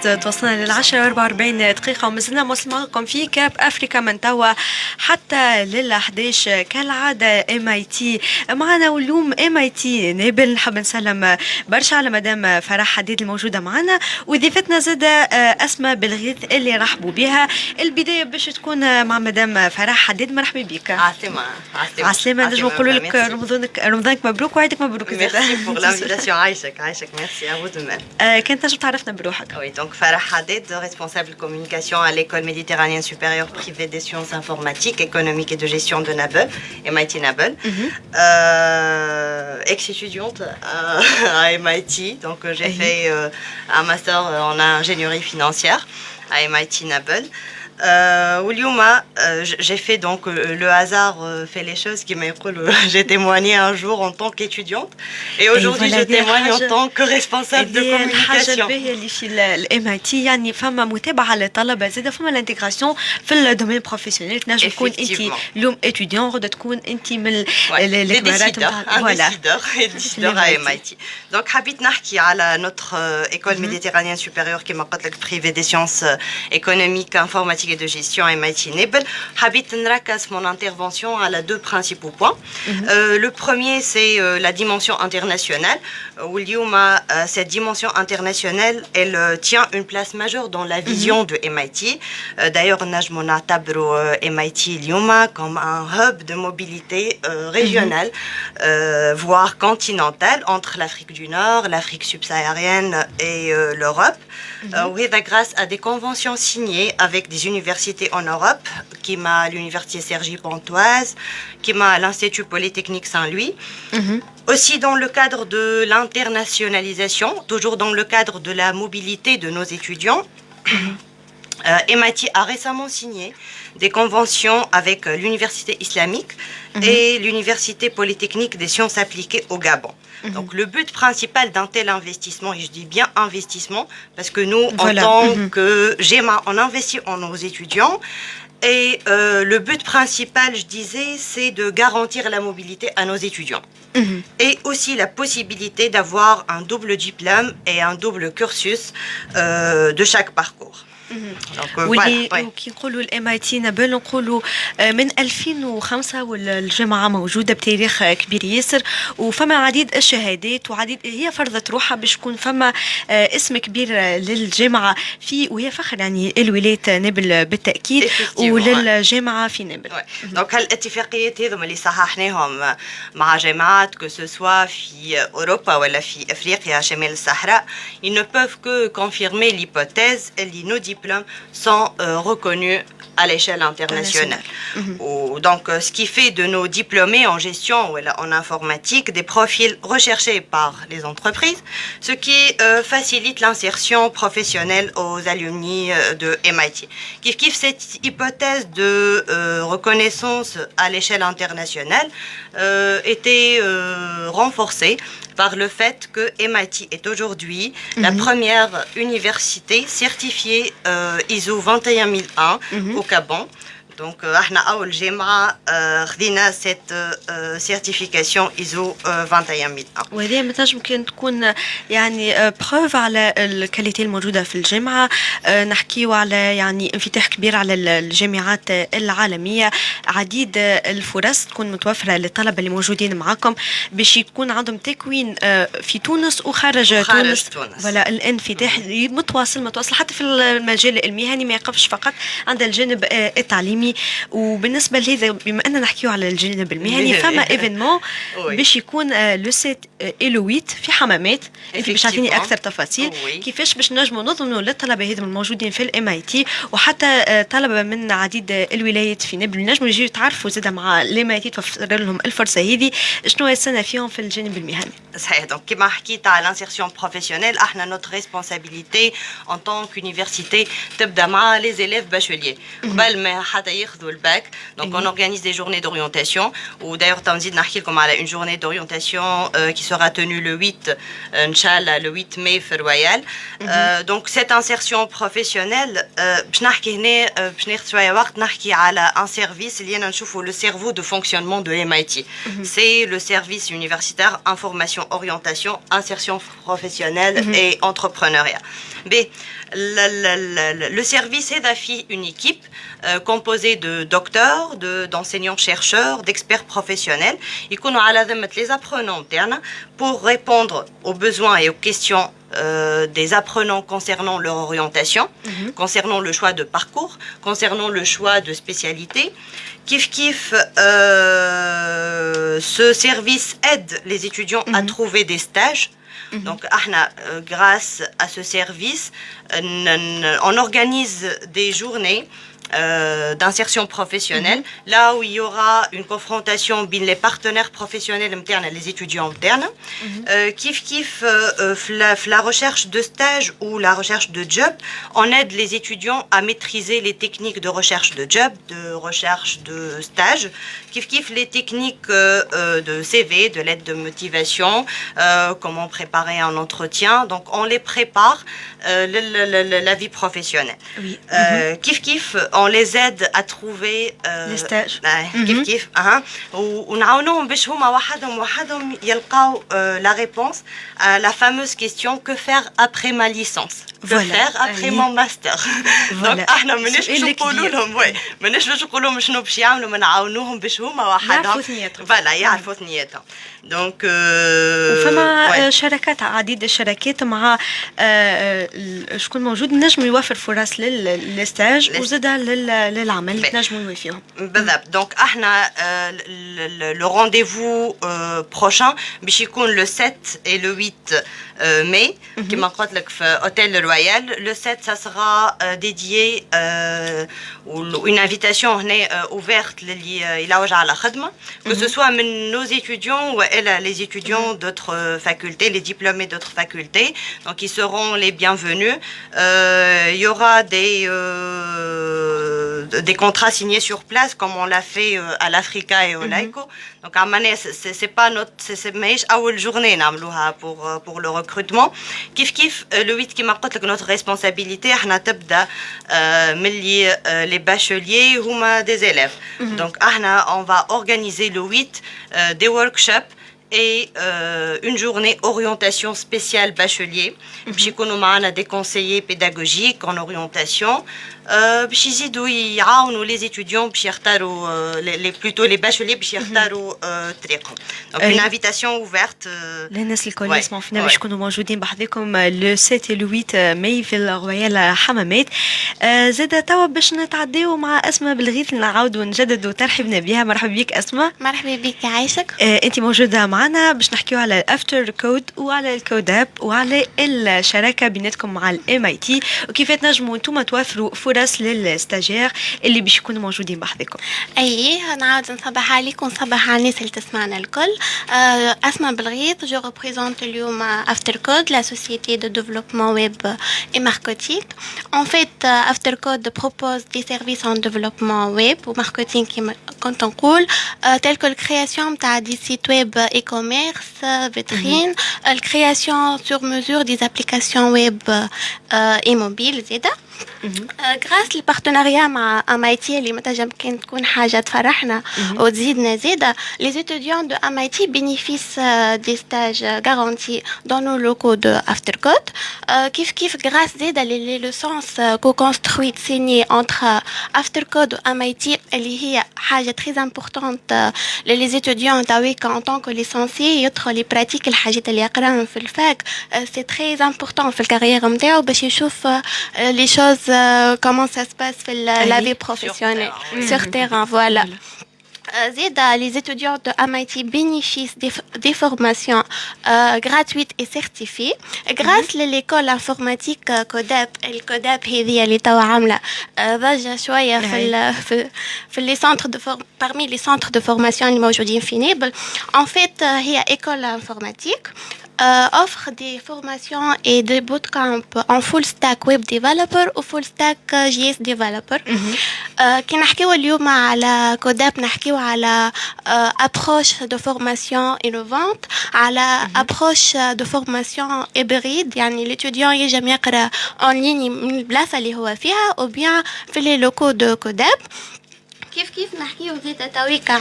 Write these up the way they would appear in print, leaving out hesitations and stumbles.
توصلنا لل10:44 ومازلنا موصل معكم في كاب افريكا من توا حتى لل11 كالعاده MIT معنا. واليوم MIT نابل نحب نسلم برشا على مدام فرح حديد الموجوده معنا وضيفتنا زاده اسماء بالغيث اللي رحبوا بها. البدايه باش تكون مع مدام فرح حديد. مرحبا بك. عسلامة. نجم نقولوا لك رمضانك مبروك وعيدك مبروك. ميرسي بور لانفيتاسيون. عايشك ميرسي à vous de même. كنت تنجم تعرفنا بروحك؟ Oui, donc Farah Hadid, responsable communication à l'école méditerranéenne supérieure privée des sciences informatiques, économiques et de gestion de Nabel, MIT Nabel. Ex-étudiante à MIT, donc j'ai fait un master en ingénierie financière à MIT Nabel. J'ai fait donc le hasard fait les choses qui j'ai témoigné un jour en tant qu'étudiante et aujourd'hui je témoigne en tant que responsable de communication. اللي في MIT يعني فما متابعة للطلبة زادة فما الانتغراسيون في الدومين بروفيسيونيل. تنجم تكون انت اليوم اتيديون غدا تكون انت من الكبارات ديسيدور à MIT. Donc حبيت نحكي على notre école méditerranéenne supérieure qui m'a قلت لك privée des sciences économiques informatiques et de gestion MIT Nabel. Habit nrakas mon intervention à la deux principaux points. Le premier c'est la dimension internationale. Cette dimension internationale, elle tient une place majeure dans la vision de MIT. D'ailleurs, Najmona Tabro MIT Lyuma comme un hub de mobilité régionale, voire continentale entre l'Afrique du Nord, l'Afrique subsaharienne et l'Europe. Grâce à des conventions signées avec des universités en Europe, qui m'a l'université Cergy-Pontoise, qui m'a l'Institut Polytechnique Saint-Louis. Aussi dans le cadre de l'internationalisation, toujours dans le cadre de la mobilité de nos étudiants, MIT a récemment signé des conventions avec l'université islamique et l'université polytechnique des sciences appliquées au Gabon. Donc le but principal d'un tel investissement, et je dis bien investissement, parce que nous, en tant que GEMA, on investit en nos étudiants. Et le but principal, je disais, c'est de garantir la mobilité à nos étudiants. Et aussi la possibilité d'avoir un double diplôme et un double cursus de chaque parcours. واللي كي نقولوا الام MIT نابل نقولوا من 2005 والجامعه موجوده بتاريخ كبير ياسر وفما عديد الشهادات وعديد هي فرضت روحها باش يكون فما اسم كبير للجامعه في وهي فخر يعني الولايات نابل بالتاكيد وللجامعه في نابل. دونك هالاتفاقيات هذوما اللي صححناهم مع جامعات كو سو سوا في اوروبا ولا في افريقيا شمال الصحراء ils ne peuvent que confirmer l'hypothèse اللي nos diplômes sont reconnus à l'échelle internationale. Donc, ce qui fait de nos diplômés en gestion ou en informatique des profils recherchés par les entreprises, ce qui facilite l'insertion professionnelle aux alumni de MIT. Kif cette hypothèse de reconnaissance à l'échelle internationale était renforcée par le fait que MIT est aujourd'hui la première université certifiée ISO 21001 au Gabon. Donc, احنا أول جامعة خدينا cette certification ISO 21001. وهذه متنجم ممكن تكون يعني بروف على الكاليتي الموجودة في الجامعة. نحكيو على يعني انفتاح كبير على الجامعات العالمية. عديد الفرص تكون متوفرة للطلبة اللي موجودين معكم باش يكون عندهم تكوين في تونس وخارج تونس. ولا الانفتاح متواصل حتى في المجال المهني ما يقفش فقط عند الجانب التعليمي. وبالنسبه لهذا بما اننا نحكيو على الجانب المهني فما ايفينمون باش يكون لو سيت إلويت في حمامات. انت باش تعطيني اكثر تفاصيل كيفاش باش نجموا نضمنوا للطلبه هذم الموجودين في MIT وحتى طلبه من عديد الولايات في نابل نجموا يجيو يتعرفوا زاده مع MIT توفر لهم الفرصه هذه شنو السنه فيهم في الجانب المهني. صحيح. دونك كما حكيت على الانسيرسيون بروفيسيونيل احنا نوت ريسبونسابيلتي ان طون كونيفرسيتي تبدا مع لي زيليف باشوليي قبل ما حتى ياخذوا الباك. Donc on organise des journées d'orientation ou d'ailleurs تنزيد نحكي لكم على une journée d'orientation qui sera tenue le 8 inchallah le 8 mai في الرويال. Donc cette insertion professionnelle باش نحكي هنا باش ناخذ شويه وقت نحكي على un service اللي انا نشوفه le cerveau de fonctionnement de MIT. C'est le service universitaire information orientation insertion professionnelle et entrepreneuriat. B le service est une équipe composée de docteurs, d'enseignants-chercheurs, d'experts professionnels. Ils connaissent les apprenants internes pour répondre aux besoins et aux questions des apprenants concernant leur orientation, concernant le choix de parcours, concernant le choix de spécialité. Ce service aide les étudiants à trouver des stages. Donc, grâce à ce service, on organise des journées d'insertion professionnelle, là où il y aura une confrontation entre les partenaires professionnels internes et les étudiants internes, la recherche de stage ou la recherche de job, on aide les étudiants à maîtriser les techniques de recherche de job, de recherche de stage, les techniques de CV, de lettre de motivation, comment préparer un entretien, donc on les prépare la vie professionnelle. Oui. On les aide à trouver les stages. كيف ونعاونوهم باش هما وحدهم يلقاو la réponse à la fameuse question que faire après ma licence, que faire après mon master. Donc احنا ماناش باش نقولوا لهم ماناش باش نقولوا لهم شنو باش يعملوا ما نعاونوهم باش هما وحدهم يعرفوا ثنيتهم. دونك وفما شركات عديد الشركات مع شكون موجود نجم يوفر فرص للستاج وزاد للعمل نجموا يوفيهم بالضبط. دونك احنا le rendez-vous prochain باش يكون le 7 et le 8 mai كما قلت لك في hôtel Le Royal. Le 7 ça sera dédié une invitation هنا ouverte للي يلوج على خدمه que ce soit من nos étudiants ou les étudiants d'autres facultés, les diplômés d'autres facultés, donc ils seront les bienvenus. Il y aura des contrats signés sur place comme on l'a fait à l'Africa et au Laïco. Donc à Mané, c'est pas notre c'est ماهيش أول journée نعملوها pour le recrutement. كيف le 8 كما قلت لك notre responsabilité احنا تبدا ملي les bacheliers هما des élèves. Donc احنا on va organiser le 8 des workshops et une journée orientation spéciale bachelier. باش يكونوا معنا des conseillers pédagogiques en orientation باش يزيدوا يعاونوا les étudiants باش يختاروا plutôt les bacheliers باش يختاروا طريقهم. Donc une invitation ouverte للناس الكل يسمعوا فينا باش يكونوا موجودين بحذاكم لو 7 et le 8 ماي في الرويال حمامات. زاد توا باش نتعداو مع اسماء بالغيث نعاودوا نجددوا ترحيبنا بها. مرحبا بك اسماء. مرحبا بك عايشك. انت موجوده معنا باش نحكيو على الافتر كود وعلى الكوداب وعلى الشراكه بيناتكم مع الام اي تي وكيف تنجموا انتم توفروا فرص للستاجير اللي باش يكونوا موجودين بحذاكم. اي نعاود نصبح عليكم ونصبح على الناس اللي تسمعنا الكل. اسماء بالغيث جو ريبريزونت اليوم افتر كود لا سوسيتي دو ديفلوبمون ويب اي ماركتينغ. ان فيت افتر كود بروبوز دي سيرفيس ان ديفلوبمون ويب وماركتينغ كيما كنت نقول تيل كو الكرياسيون تاع دي سيت ويب اي كوميرس فيترين الكرياسيون سور ميزور دي ابليكاسيون ويب اي موبيل زيدا. غراس البارتناريا مع MIT اللي متى كان تكون حاجه تفرحنا وتزيدنا زياده. Les étudiants de MIT bénéficient des stages garantis dans nos locaux de Aftercode. كيف grâce زياده les licences co-construites signées entre Aftercode و MIT اللي هي حاجه très importante les étudiants تاويك en tant que licenciés يدخل يبراتيك الحاجات اللي يقراهم في الفاك. C'est très important في الكارير نتاعو باش يشوف les choses comment ça se passe dans la vie professionnelle sur terrain. Voilà. Les étudiants de MIT bénéficient des formations gratuites et certifiées grâce à l'école informatique CODAP. الCODAP هذه اللي توا عاملة ضجة شوية في les centres de parmi les centres de formation اللي موجودين في نابل. En fait هي école informatique offre des formations et des bootcamps en full stack web developer ou full stack JS developer. كي نحكيو اليوم على كوداب نحكيو على ابروش دو فورماسيون انوفونت، على ابروش دو فورماسيون هيبريد، يعني ليتوديون ينجم يقرا اون ليني من البلاصه اللي هو فيها او بيان في لي لوكو دو كوداب. كيف نحكيو زيدا تويكا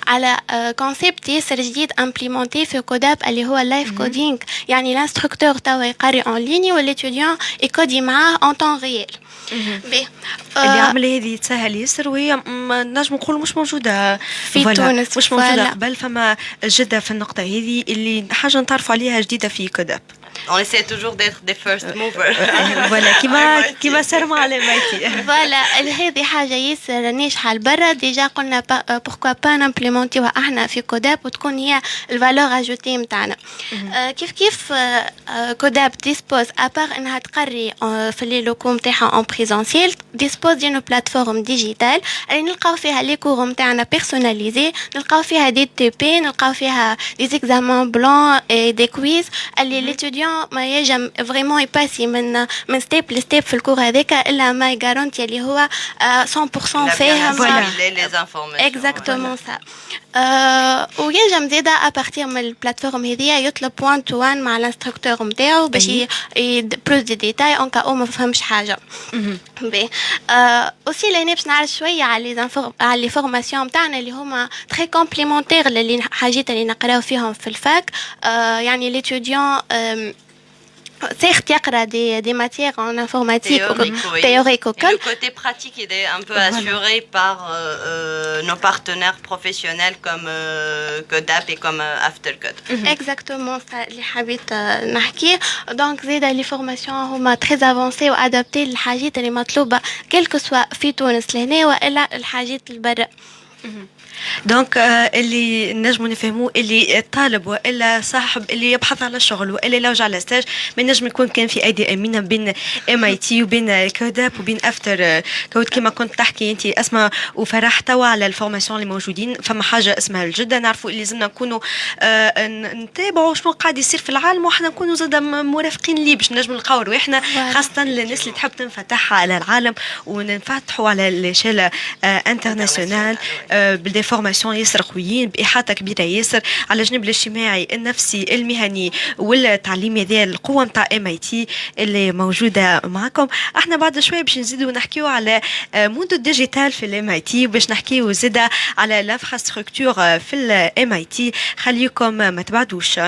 على كونسيبت ياسر جديد امبليمونتي في كوداب اللي هو اللايف كودينغ، يعني الانستركتور توا يقري اون ليني والاتيديون يكودي معاه اون طون ريال. العملية هذه تسهل ياسر، وهي نجم نقول مش موجودة في تونس، مش موجودة قبل. فما جدة في النقطة هذه اللي حاجة نتعرفوا عليها جديدة في كوداب. On essaie toujours d'être des first movers. فوالا كيما صار مع MIT. فوالا هذه حاجة ياسر ناجحة لبرا. ديجا قلنا بوركوا با نمبليمونتيوها احنا في كوداب وتكون هي الفالور اجوتي نتاعنا. كيف كوداب ديسبوز ابار انها تقري في لي لوكو نتاعها اون بريزونسيال، ديسبوز دينو بلاتفورم ديجيتال اللي نلقاو فيها لي كور نتاعنا بيرسوناليزي، نلقاو فيها دي تي بي، نلقاو فيها دي زيكزامان بلون اي دي كويز اللي ليتوديون ما يجم فريمون يباسي من ستيب لستيب في الكور هذاك الا ما يغارونتي اللي هو 100% فاهم اكزاكتومون سا. وينجم زاده ابارتير من البلاتفورم هذيا يطلب 1 تو 1 مع الانستركتور نتاعو باش بلوس دي ديتاي اون كا او ما فهمش حاجه. بي اوسي لاني باش نعرف شويه على لي فورماسيون نتاعنا اللي هما تري كومبليمونتير للي حاجات اللي نقراو فيهم في الفاك. يعني ليتوديون certes يقرا des matières en informatique théorique. Le côté pratique il est un peu assuré par nos partenaires professionnels comme Codap et comme Aftercode. Exactement ça اللي حبيت نحكي. دونك زيدا لي فورماسيون هما تري افونسي وادابتي للحاجات اللي مطلوبه كلكو سوا في تونس لهنا والا الحاجات البرا. دونك اللي نجموا نفهموا اللي الطالب والا صاحب اللي يبحث على شغل والا لوج على ستاج ما نجم يكون كان في ايدي امينه بين MIT وبين كوداب وبين افتر كود كما كنت تحكي انت اسماء وفرح توا على الفورماسيون اللي موجودين. فما حاجه اسمها الجده، نعرفوا اللي لازمنا نكونوا نتابعوا شنو قاعد يصير في العالم وحنا نكونوا زاد مرافقين ليه باش نجموا نلقاو رواحنا، خاصه للناس اللي تحب تنفتح على العالم وننفتحوا على ليشيل انترناسيونال بالدي فورماسيون ياسر قويين باحاطه كبيره ياسر على الجانب الاجتماعي النفسي المهني والتعليمي. ذا القوه نتاع MIT اللي موجوده معكم. احنا بعد شويه باش نزيدوا نحكيو على مود الديجيتال في MIT باش نحكيو زاده على الانفراستركتور في MIT. خليكم ما تبعدوش.